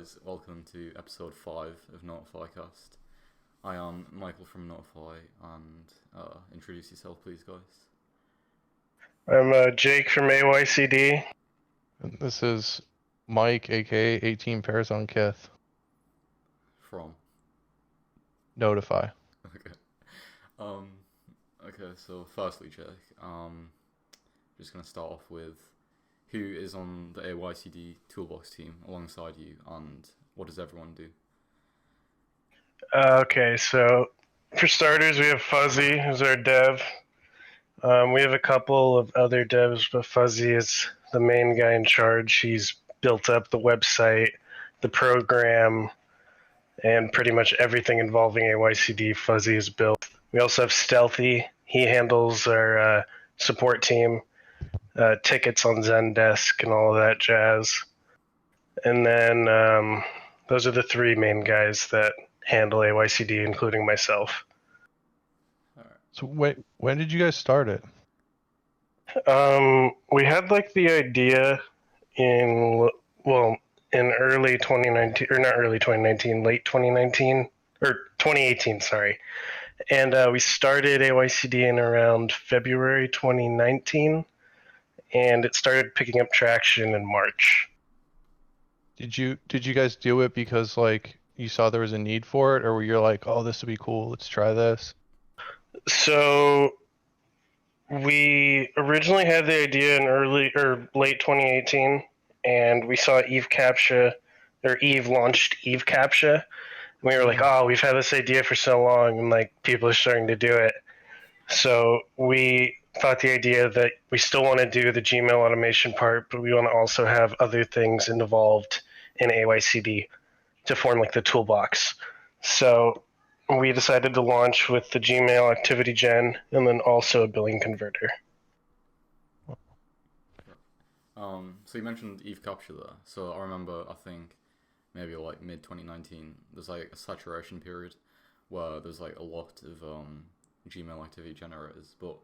guys, welcome to episode 5 of NotifyCast. I am Michael from Notify, and introduce yourself please, guys. I'm Jake from AYCD. And this is Mike, aka 18 Pairs on Kith. From? Notify. Okay. Okay, so firstly, Jake, just gonna start off with who is on the AYCD Toolbox team alongside you, and what does everyone do? Okay, so for starters, we have Fuzzy, who's our dev. We have a couple of other devs, but Fuzzy is the main guy in charge. He's built up the website, the program, and pretty much everything involving AYCD, Fuzzy is built. We also have Stealthy. He handles our support team, tickets on Zendesk, and all of that jazz. And then those are the three main guys that handle AYCD, including myself. So when did you guys start it? We had the idea in early 2019, or not early 2019, late 2019, or 2018, sorry. And we started AYCD in around February 2019, and it started picking up traction in March. Did you guys do it because you saw there was a need for it, or were you like, oh, this would be cool, let's try this? So we originally had the idea in late 2018, and we saw Eve launched Eve Captcha, and we were like, oh, we've had this idea for so long, and people are starting to do it. So we thought the idea that we still want to do the Gmail automation part, but we want to also have other things involved in AYCD to form the toolbox. So we decided to launch with the Gmail activity gen and then also a billing converter. So you mentioned Eve Captcha there. So I remember, I think maybe mid 2019, there's a saturation period where there's a lot of Gmail activity generators. But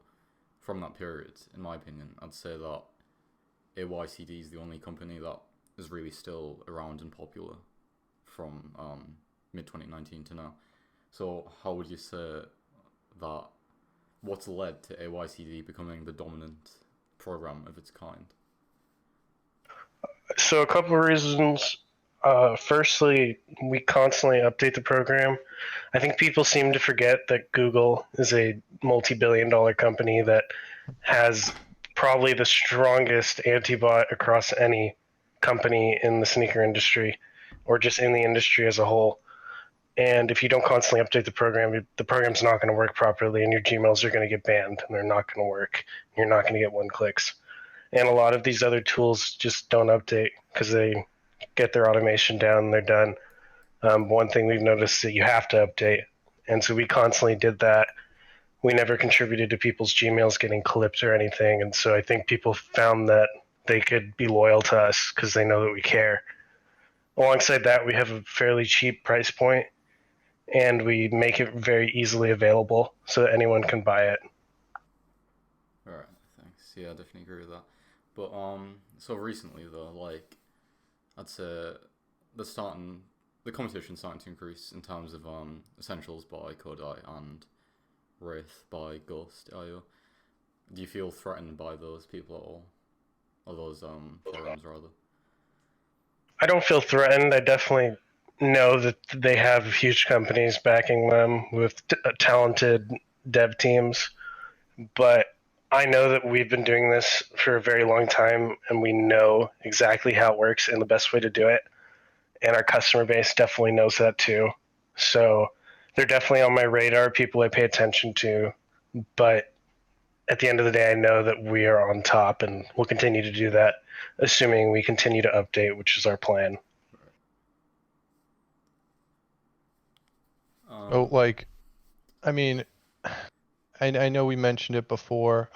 from that period, in my opinion, I'd say that AYCD is the only company that is really still around and popular from mid 2019 to now. So how would you say that, what's led to AYCD becoming the dominant program of its kind? So a couple of reasons. Firstly, we constantly update the program. I think people seem to forget that Google is a multi-billion-dollar company that has probably the strongest anti-bot across any company in the sneaker industry, or just in the industry as a whole. And if you don't constantly update the program's not going to work properly, and your Gmails are going to get banned, and they're not going to work. You're not going to get one clicks. And a lot of these other tools just don't update because they get their automation down and they're done. One thing we've noticed is that you have to update. And so we constantly did that. We never contributed to people's Gmails getting clipped or anything. And so I think people found that they could be loyal to us because they know that we care. Alongside that, we have a fairly cheap price point, and we make it very easily available so that anyone can buy it. Alright, thanks. Yeah, I definitely agree with that. But so recently though, I'd say the competition's starting to increase in terms of Essentials by Kodai and Wraith by Ghost.io. Do you feel threatened by those people at all? Or those forums rather? I don't feel threatened. I definitely know that they have huge companies backing them with talented dev teams, but I know that we've been doing this for a very long time, and we know exactly how it works and the best way to do it, and our customer base definitely knows that too. So they're definitely on my radar, people I pay attention to, but at the end of the day, I know that we are on top, and we'll continue to do that, assuming we continue to update, which is our plan. I know we mentioned it before,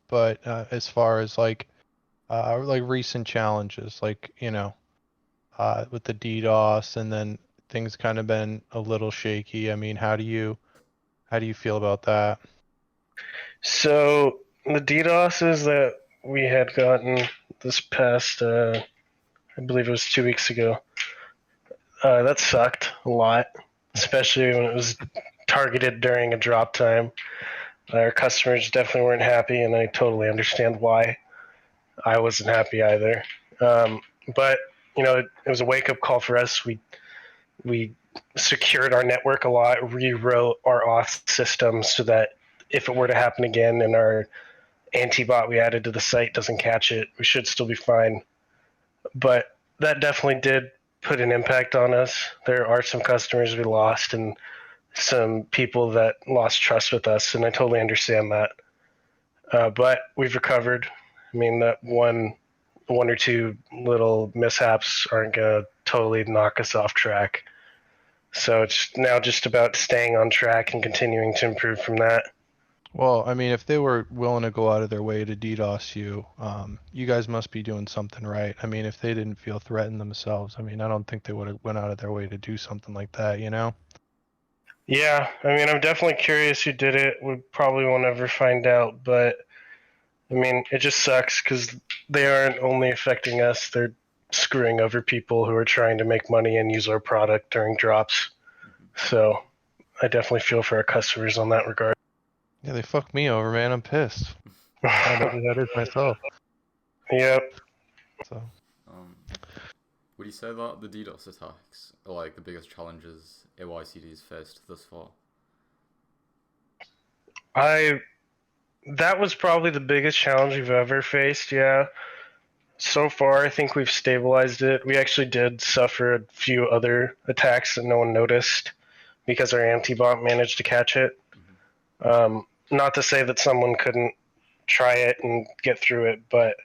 but as far as recent challenges, with the DDoS, and then things kind of been a little shaky. I mean, how do you feel about that? So the DDoSes that we had gotten this past, I believe it was 2 weeks ago, That sucked a lot, especially when it was targeted during a drop time. Our customers definitely weren't happy, and I totally understand why. I wasn't happy either. But it was a wake up call for us. We secured our network a lot, rewrote our auth system so that if it were to happen again and our anti-bot we added to the site doesn't catch it, we should still be fine. But that definitely did put an impact on us. There are some customers we lost and some people that lost trust with us, and I totally understand that. But we've recovered. I mean, that one or two little mishaps aren't gonna totally knock us off track. So it's now just about staying on track and continuing to improve from that. Well, I mean, if they were willing to go out of their way to DDoS you, you guys must be doing something right. I mean, if they didn't feel threatened themselves, I mean, I don't think they would have went out of their way to do something like that, you know? Yeah, I mean, I'm definitely curious who did it. We probably won't ever find out, but I mean, it just sucks because they aren't only affecting us, they're screwing over people who are trying to make money and use our product during drops. So I definitely feel for our customers on that regard. Yeah, they fucked me over, man. I'm pissed. I found out who that is myself. Yep. So Would you say that the DDoS attacks are like the biggest challenges AYCD's faced thus far? That was probably the biggest challenge we've ever faced, yeah. So far, I think we've stabilized it. We actually did suffer a few other attacks that no one noticed because our anti-bot managed to catch it. Not to say that someone couldn't try it and get through it, but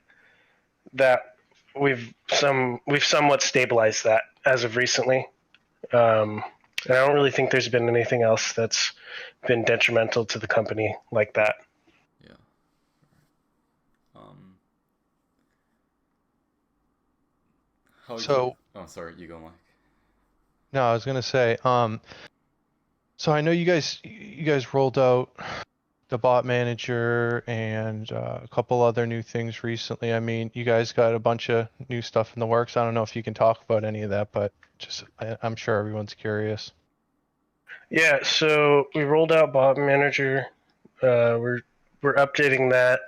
that we've somewhat stabilized that as of recently. And I don't really think there's been anything else that's been detrimental to the company like that. Yeah. So, oh, sorry, you go, Mike. no, I was gonna say, so I know you guys rolled out the bot manager and a couple other new things recently. I mean, you guys got a bunch of new stuff in the works. I don't know if you can talk about any of that, but I'm sure everyone's curious. Yeah, so we rolled out Bot Manager. We're updating that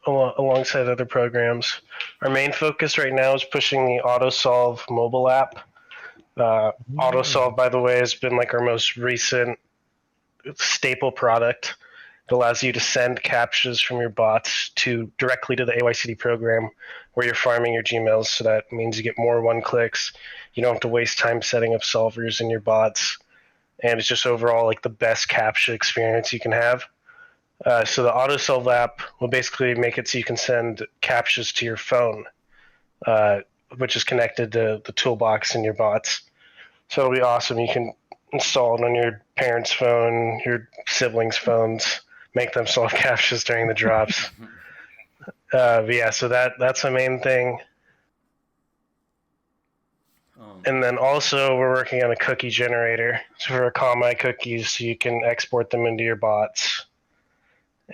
alongside other programs. Our main focus right now is pushing the AutoSolve mobile app. AutoSolve, by the way, has been like our most recent staple product. It allows you to send captchas from your bots directly to the AYCD program where you're farming your Gmails. So that means you get more one-clicks. You don't have to waste time setting up solvers in your bots. And it's just overall like the best captcha experience you can have. So the AutoSolve app will basically make it so you can send captchas to your phone, which is connected to the toolbox in your bots. So it'll be awesome. You can install it on your parents' phone, your siblings' phones, make them solve captchas during the drops. But yeah, so that's the main thing. And then also we're working on a cookie generator. So for Akamai cookies, so you can export them into your bots.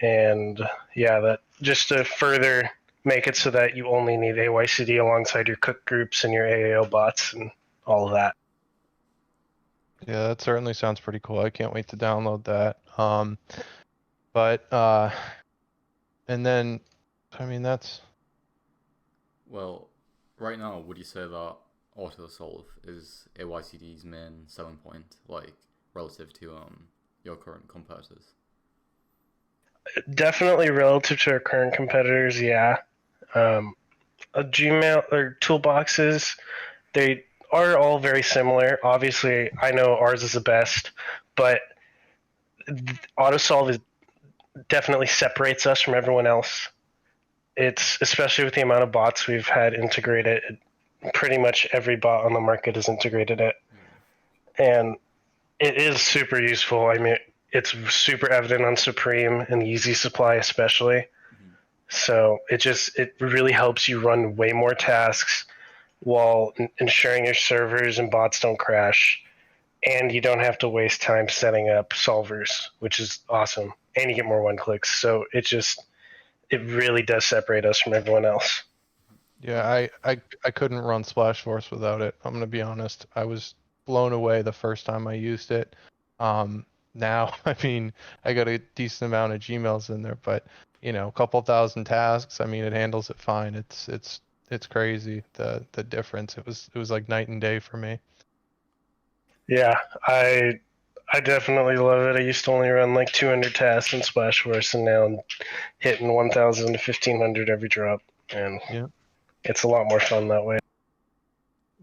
And yeah, that just to further make it so that you only need AYCD alongside your cook groups and your AAO bots and all of that. Yeah, that certainly sounds pretty cool. I can't wait to download that. And then, I mean, that's... Well, right now, would you say that AutoSolve is AYCD's main selling point, like, relative to your current competitors? Definitely relative to our current competitors, yeah. Gmail or toolboxes, they are all very similar. Obviously, I know ours is the best, but AutoSolve definitely separates us from everyone else. It's especially with the amount of bots we've had integrated. Pretty much every bot on the market has integrated it, and it is super useful. I mean, it's super evident on Supreme and Easy Supply especially. So it really helps you run way more tasks while ensuring your servers and bots don't crash, and you don't have to waste time setting up solvers, which is awesome. And you get more one clicks. So it really does separate us from everyone else. Yeah, I couldn't run Splash Force without it. I'm gonna be honest. I was blown away the first time I used it. Now, I mean, I got a decent amount of Gmails in there, but a couple thousand tasks. I mean, it handles it fine. It's crazy the difference. It was like night and day for me. Yeah, I definitely love it. I used to only run like 200 tasks in Splashforce, and now I'm hitting 1,000 to 1,500 every drop, and Yeah. it's a lot more fun that way.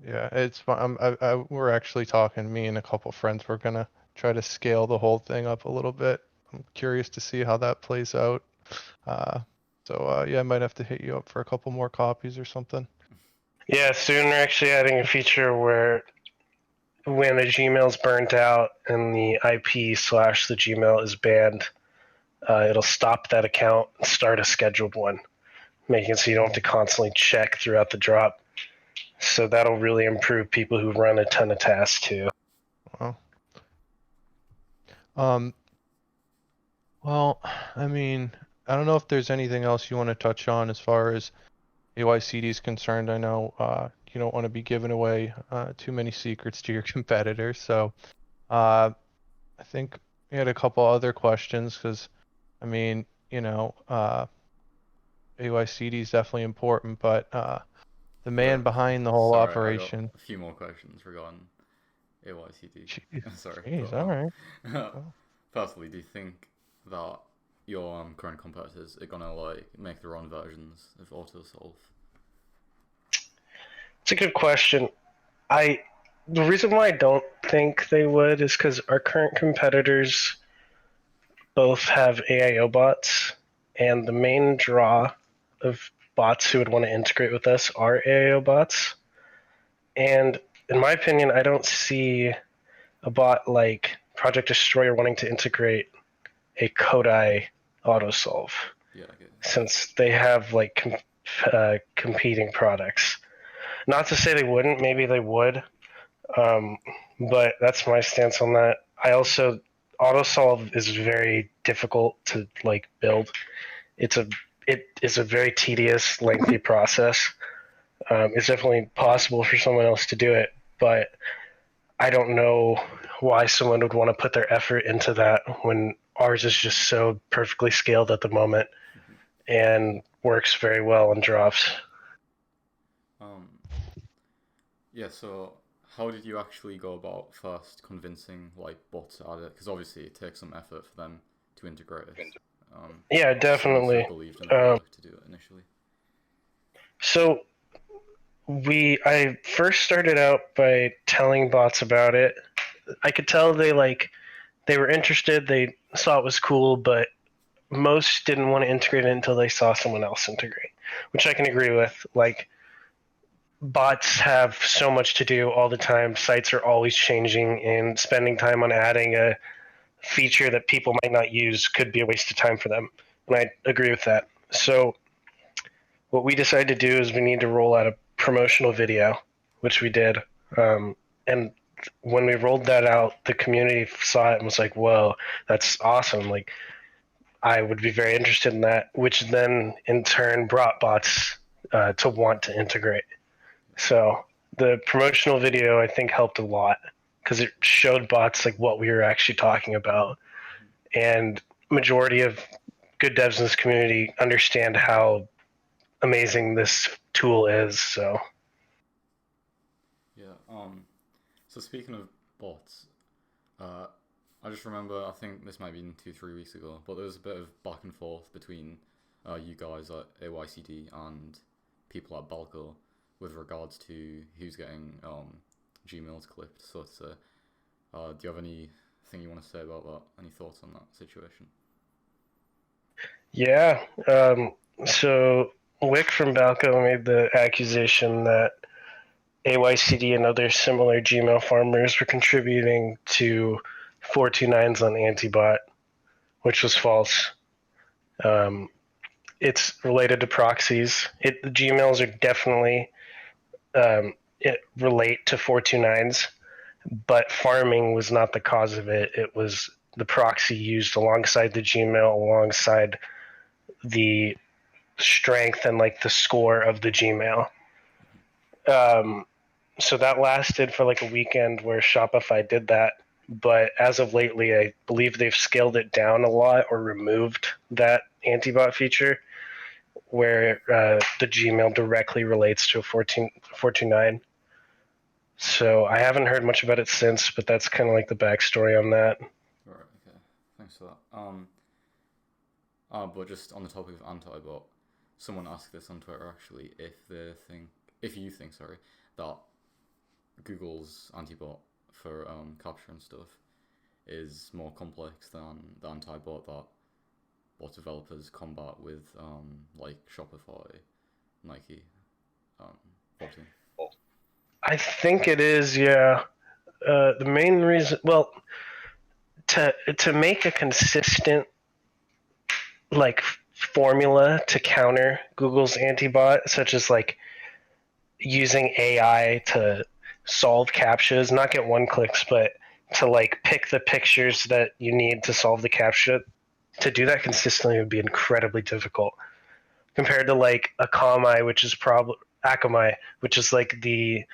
Yeah, it's fun. We're actually talking. Me and a couple friends. We're gonna try to scale the whole thing up a little bit. I'm curious to see how that plays out. Uh, yeah, I might have to hit you up for a couple more copies or something. Yeah, soon we're actually adding a feature where when a Gmail's burnt out and the IP/the Gmail is banned, it'll stop that account and start a scheduled one, making it so you don't have to constantly check throughout the drop. So that'll really improve people who run a ton of tasks too. Wow. Well, I mean, I don't know if there's anything else you want to touch on as far as AYCD is concerned. I know you don't want to be giving away too many secrets to your competitors, so I think we had a couple other questions because, I mean, AYCD is definitely important, but the man behind the whole Sorry, I got operation. a few more questions regarding AYCD. Sorry, Jeez, but all right. Well, personally, do you think that your current competitors are gonna like make their own versions of autosolve? It's a good question. The reason why I don't think they would is because our current competitors both have AIO bots, and the main draw of bots who would want to integrate with us are AIO bots. And in my opinion, I don't see a bot like Project Destroyer wanting to integrate a Kodai autosolve, Yeah, I get it. since they have like competing products. Not to say they wouldn't, maybe they would, but that's my stance on that. I also autosolve is very difficult to like build. It is a very tedious, lengthy process. It's definitely possible for someone else to do it, but I don't know why someone would want to put their effort into that when ours is just so perfectly scaled at the moment and works very well in drops. Um, yeah. So, how did you actually go about first convincing like bots to add it? Because obviously it takes some effort for them to integrate it. Yeah, Someone must have definitely. believed in the product to do it initially. So I first started out by telling bots about it. I could tell they were interested, they saw it was cool, but most didn't want to integrate it until they saw someone else integrate, which I can agree with. Like, bots have so much to do all the time. Sites are always changing, and spending time on adding a feature that people might not use could be a waste of time for them. And I agree with that. So what we decided to do is we need to roll out a promotional video, which we did. And when we rolled that out, the community saw it and was like, "Whoa, that's awesome!" Like, I would be very interested in that, which then in turn brought bots to want to integrate. So the promotional video, I think, helped a lot because it showed bots like what we were actually talking about, and majority of good devs in this community understand how amazing this tool is. So Yeah. So speaking of bots, uh, I just remember I think this might have been 2-3 weeks ago, but there was a bit of back and forth between you guys at AYCD and people at Balco with regards to who's getting Gmails clipped. So to say, do you have anything you want to say about that? Any thoughts on that situation? yeah, so Wick from Balco made the accusation that AYCD and other similar Gmail farmers were contributing to 429s on Antibot, which was false. Um, it's related to proxies. The Gmails are definitely it relate to 429s, but farming was not the cause of it. It was the proxy used alongside the Gmail, alongside the strength and like the score of the Gmail. Um, So that lasted for like a weekend where Shopify did that. But as of lately, I believe they've scaled it down a lot or removed that anti-bot feature where the Gmail directly relates to a 14.9. So I haven't heard much about it since, but that's kind of like the backstory on that. Right. Okay. Thanks for that. But just on the topic of anti-bot, someone asked this on Twitter actually if you think, sorry, that Google's anti-bot for capture and stuff is more complex than the anti-bot that bot developers combat with like Shopify, Nike, botting. I think it is, yeah. The main reason, well, to make a consistent like formula to counter Google's anti-bot, such as like using AI to solve captchas, not get one clicks, but to like pick the pictures that you need to solve the captcha. To do that consistently would be incredibly difficult compared to like Akamai, which is probably Akamai, which is like the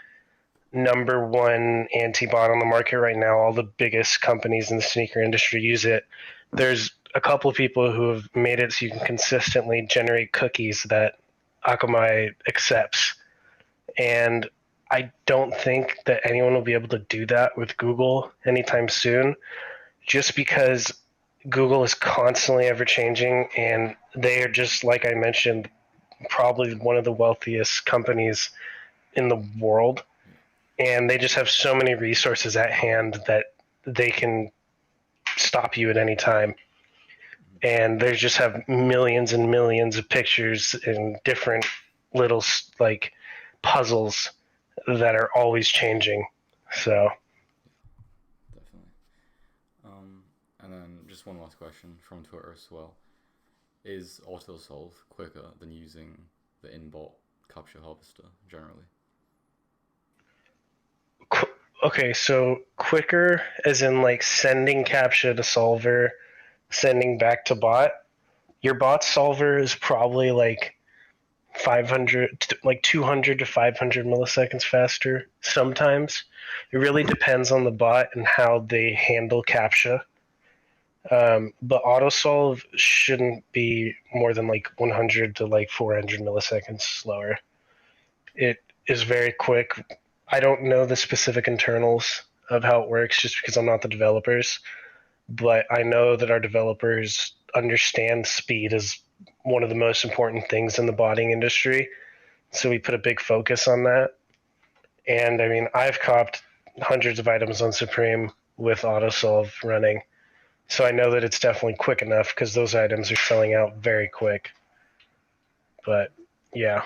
number one anti-bot on the market right now. All the biggest companies in the sneaker industry use it. There's a couple of people who have made it so you can consistently generate cookies that Akamai accepts. And I don't think that anyone will be able to do that with Google anytime soon, just because Google is constantly ever changing, and they are just, like I mentioned, probably one of the wealthiest companies in the world. And they just have so many resources at hand that they can stop you at any time. And they just have millions and millions of pictures and different little like puzzles that are always changing. So Definitely. And then just one last question from Twitter as well. Is autosolve quicker than using the in-bot capture harvester generally? okay, so quicker as in like sending captcha to solver, sending back to bot. Your bot solver is probably like 200 to 500 milliseconds faster sometimes. It really depends on the bot and how they handle captcha. But autosolve shouldn't be more than like 100 to like 400 milliseconds slower. It is very quick. I don't know the specific internals of how it works just because I'm not the developers, but I know that our developers understand speed as one of the most important things in the botting industry. So we put a big focus on that. And I mean, I've copped hundreds of items on Supreme with autosolve running. So I know that it's definitely quick enough because those items are selling out very quick. But yeah.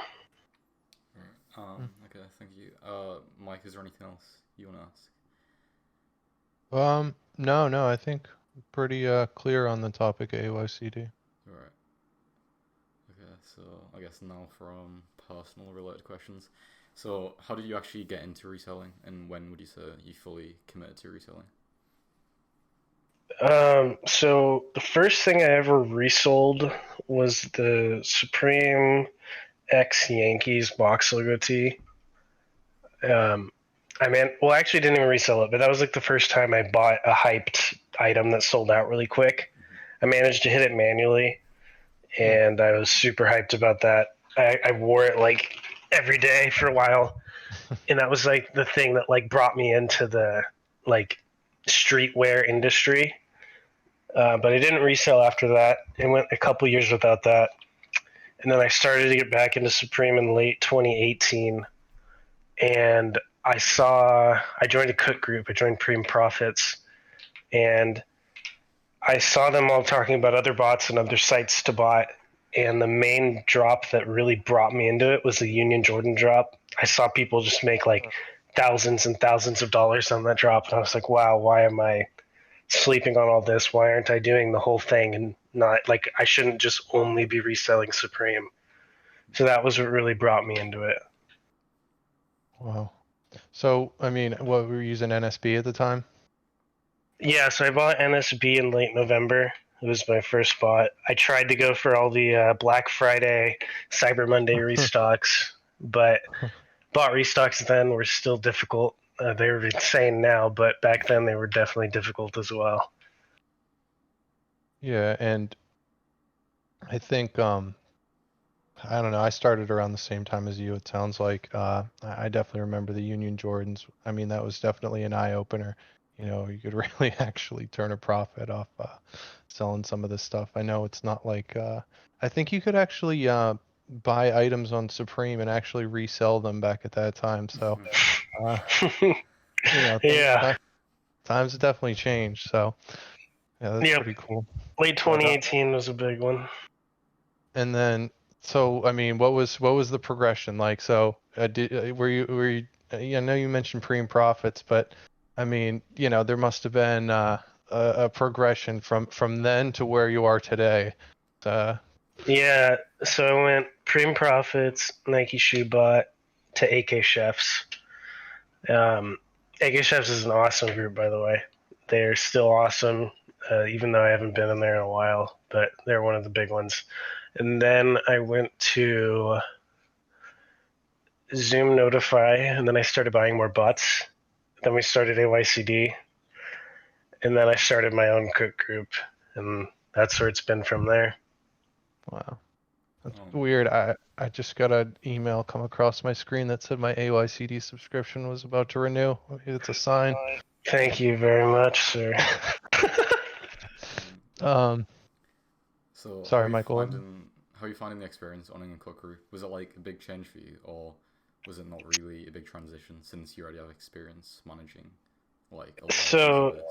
Okay, thank you. Mike, is there anything else you want to ask? No, I think pretty clear on the topic of AYCD. Right. Okay, so I guess now from personal related questions. So how did you actually get into reselling, and when would you say you fully committed to reselling? So the first thing I ever resold was the Supreme X Yankees box logo tee. I actually didn't even resell it, but that was like the first time I bought a hyped item that sold out really quick. I managed to hit it manually, and I was super hyped about that. I wore it like every day for a while, and that was like the thing that like brought me into the like streetwear industry. But I didn't resell after that. It went a couple years without that, and then I started to get back into Supreme in late 2018, and I joined a cook group. I joined Prime Profits, and I saw them all talking about other bots and other sites to bot. And the main drop that really brought me into it was the Union Jordan drop. I saw people just make like thousands and thousands of dollars on that drop, and I was like, wow, why am I sleeping on all this? Why aren't I doing the whole thing? And not like I shouldn't just only be reselling Supreme. So that was what really brought me into it. Wow. So, I mean, what were you using NSB at the time? Yeah, so I bought NSB in late November. It was my first bot. I tried to go for all the Black Friday, Cyber Monday restocks, but bot restocks then were still difficult. They're insane now, but back then they were definitely difficult as well. Yeah, and I think I don't know. I started around the same time as you. It sounds like I definitely remember the Union Jordans. I mean, that was definitely an eye opener. You know, you could really actually turn a profit off selling some of this stuff. I know it's not like I think you could actually buy items on Supreme and actually resell them back at that time. So, you know, Yeah. times have definitely changed. So, yeah, that's Yep. pretty cool. Late But 2018 was a big one. and then, so I mean, what was the progression like? So, were you? I know you mentioned Preem profits, but I mean, you know, there must have been a progression from then to where you are today. Uh, Yeah, so I went Preem Profits, Nike Shoe Bot to AK Chefs. AK Chefs is an awesome group, by the way. They're still awesome, even though I haven't been in there in a while, but they're one of the big ones. And then I went to Zoom Notify, and then I started buying more bots. Then we started AYCD, and then I started my own cook group, and that's where it's been from there. wow, that's weird. I just got an email come across my screen that said my AYCD subscription was about to renew. It's a sign. Thank you very much, sir. So Sorry, Michael. how are you finding the experience owning a cook group? Was it like a big change for you, or was it not really a big transition since you already have experience managing like a lot So of this?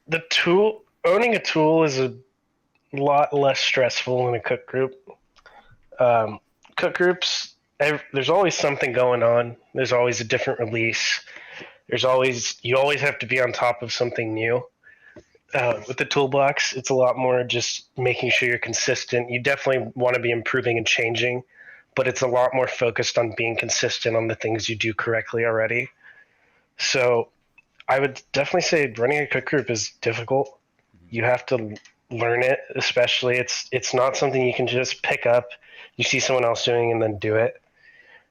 the tool owning a tool is a lot less stressful than a cook group. Cook groups, there's always something going on. There's always a different release. You always have to be on top of something new. With the toolbox, it's a lot more just making sure you're consistent. You definitely want to be improving and changing, but it's a lot more focused on being consistent on the things you do correctly already. So I would definitely say running a cook group is difficult. You have to learn it, especially it's not something you can just pick up. You see someone else doing and then do it.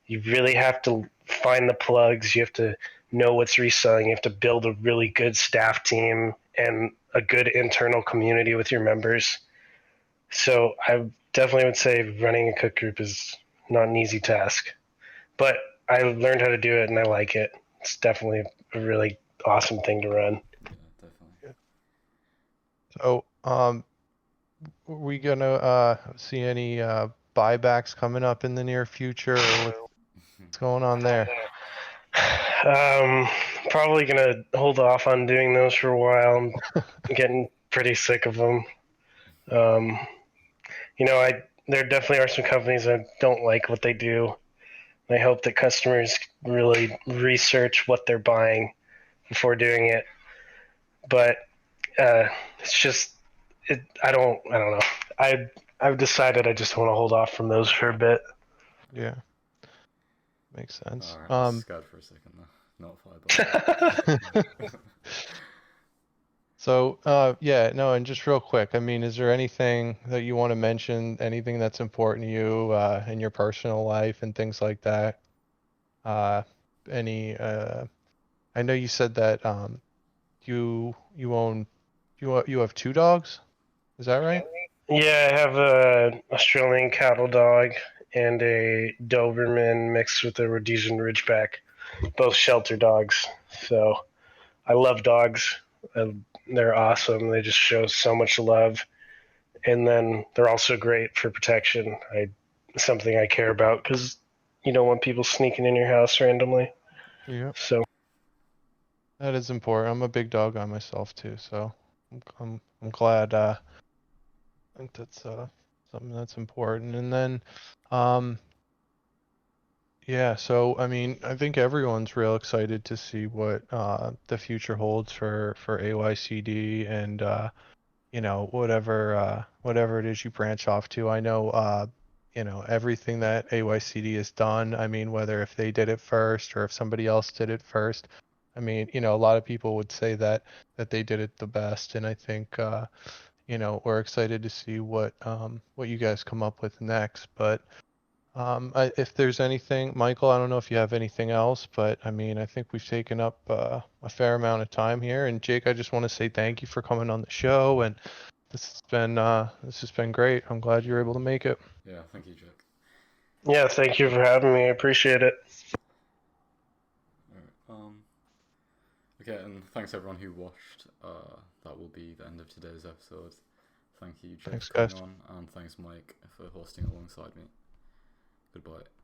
You really have to find the plugs. You have to know what's reselling. You have to build a really good staff team and a good internal community with your members. So I definitely would say running a cook group is not an easy task, but I learned how to do it and I like it. It's definitely a really awesome thing to run. Yeah, definitely. So, are we gonna see any buybacks coming up in the near future, or what's going on there? Probably gonna hold off on doing those for a while. I'm getting pretty sick of them. Um, there definitely are some companies that don't like what they do. I hope that customers really research what they're buying before doing it. But it's just, I don't know. I've decided I just want to hold off from those for a bit. Yeah, makes sense. Alright, I was scared for a second though. Not fired. So, yeah, no, and just real quick, I mean, is there anything that you want to mention, anything that's important to you in your personal life and things like that? Uh, any, I know you said that you own you have two dogs, is that right? Yeah, I have a Australian cattle dog and a Doberman mixed with a Rhodesian Ridgeback, both shelter dogs. So I love dogs. They're awesome. They just show so much love, and then they're also great for protection. Something I care about because you don't want people sneaking in your house randomly. Yeah, So that is important. I'm a big dog guy myself too, so I'm glad. I think that's something that's important. And then, um, yeah, so I mean, I think everyone's real excited to see what the future holds for AYCD and you know, whatever it is you branch off to. I know you know, everything that AYCD has done. I mean, whether if they did it first or if somebody else did it first. I mean, you know, a lot of people would say that they did it the best, and I think you know, we're excited to see what you guys come up with next. But If there's anything, Michael, I don't know if you have anything else, but I mean, I think we've taken up a fair amount of time here. And Jake, I just want to say thank you for coming on the show, and this has been great. I'm glad you were able to make it. Yeah, thank you, Jack. Yeah, thank you for having me. I appreciate it. Alright, okay, and thanks everyone who watched. That will be the end of today's episode. Thank you, Jack, Thanks, for coming guys. on, and thanks, Mike, for hosting alongside me. Goodbye.